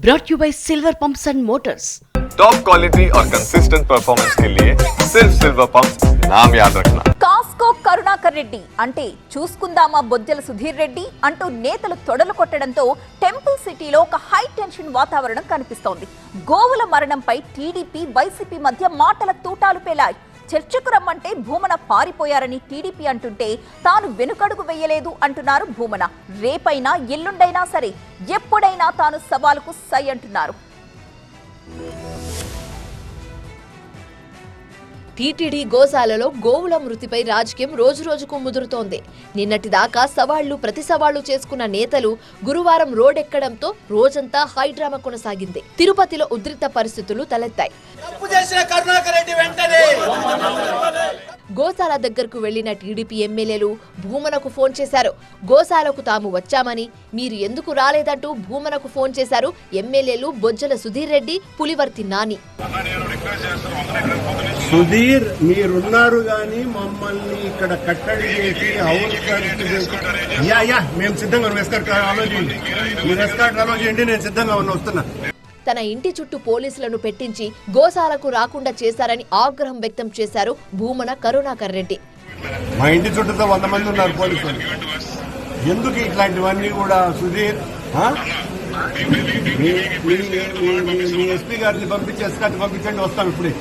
brought you by Silver Pumps and Motors. Top quality और consistent performance के लिए सिर्फ सिल्वर पंप्स नाम याद रखना. కాస్కో కరుణాకర్ రెడ్డి అంటే చూసుకుందామా బొజ్జల సుధీర్ రెడ్డి అంటూ నేతలు తొడలు కొట్టడంతో టెంపుల్ సిటీలో ఒక హై టెన్షన్ వాతావరణం కనిపిస్తోంది. గోవుల మరణంపై టీడీపీ వైసీపీ మధ్య మాటల తూటాలు పేలాయి. చర్చకు రమ్మంటే భూమన పారిపోయారని టీడీపీ అంటుంటే తాను వెనుకడుగు వేయలేదు అంటున్నారు భూమన. రేపైనా ఎల్లుండైనా సరే ఎప్పుడైనా తాను సవాలుకు సై అంటున్నారు. టీటీడీ గోశాలలో గోవుల మృతిపై రాజకీయం రోజురోజుకు ముదురుతోంది. నిన్నటిదాకా సవాళ్లు ప్రతి సవాళ్లు చేసుకున్న నేతలు గురువారం రోడ్డెక్కడంతో రోజంతా హైడ్రామా కొనసాగింది. తిరుపతిలో ఉద్రిక్త పరిస్థితులు తలెత్తాయి. గోశాల దగ్గరకు వెళ్లిన టీడీపీ ఎమ్మెల్యేలు భూమనకు ఫోన్ చేశారు. గోశాలకు తాము వచ్చామని, మీరు ఎందుకు రాలేదంటూ భూమనకు ఫోన్ చేశారు ఎమ్మెల్యేలు బొజ్జల సుధీర్ రెడ్డి, పులివర్తి నాని. సుధీర్, మీరున్నారు గాని మమ్మల్ని ఇక్కడ కట్టడి చేసి మేము సిద్ధంగా ఆలోచించండి, నేను సిద్ధంగా వస్తున్నా. తన ఇంటి చుట్టూ పోలీసులను పెట్టించి గోశాలకు రాకుండా చేశారని ఆగ్రహం వ్యక్తం చేశారు భూమన కరుణాకర్ రెడ్డి. మా ఇంటి చుట్టూతో 100 మంది ఉన్నారు పోలీసులు, ఎందుకు ఇట్లాంటివన్నీ కూడా? సుధీర్, ఎస్పీ గారిని పంపించండి, వస్తాం ఇప్పుడే.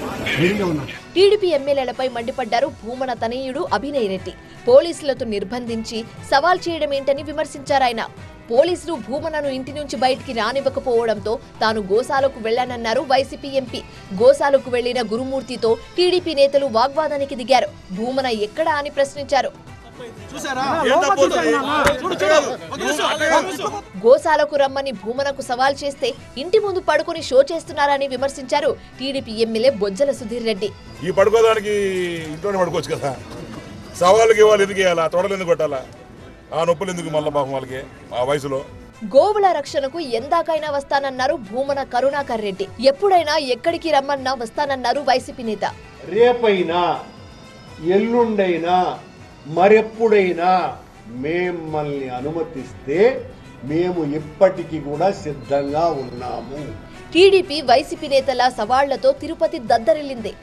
టీడీపీ ఎమ్మెల్యేలపై మండిపడ్డారు భూమన తనయుడు అభినయ్ రెడ్డి. పోలీసులతో నిర్బంధించి సవాల్ చేయడమేంటని విమర్శించారాయన. పోలీసులు భూమనను ఇంటి నుంచి బయటికి రానివ్వకపోవడంతో తాను గోశాలకు వెళ్లానన్నారు వైసీపీ ఎంపీ. గోశాలకు వెళ్లిన గురుమూర్తితో టీడీపీ నేతలు వాగ్వాదానికి దిగారు. భూమన ఎక్కడా అని ప్రశ్నించారు. గోశాలకు రమ్మని భూమనకు సవాల్ చేస్తే ఇంటి ముందు పడుకుని షో చేస్తున్నారని విమర్శించారు టీడీపీ ఎమ్మెల్యే బొజ్జల సుధీర్ రెడ్డి. ఈ పడుకోదానికి ఇంట్లోనే పడుకోవచ్చు కదా, సవాళ్ళకి వాళ్ళు ఎందుకు వేయాలా, తొడలు ఎందుకు కొట్టాలా, ఆ నొప్పులు ఎందుకు మళ్ళీ పాపం వాళ్ళకి ఆ వయసులో? గోవుల రక్షణకు ఎందాకైనా వస్తానన్నారు భూమన కరుణాకర్ రెడ్డి. ఎప్పుడైనా ఎక్కడికి రమ్మన్నా వస్తానన్నారు వైసీపీ నేత. రేపైనా ఎల్లుండైనా మరెప్పుడైనా మిమ్మల్ని అనుమతిస్తే మేము ఇప్పటికీ కూడా సిద్ధంగా ఉన్నాము. టీడీపీ వైసీపీ నేతల సవాళ్లతో తిరుపతి దద్దరిల్లింది.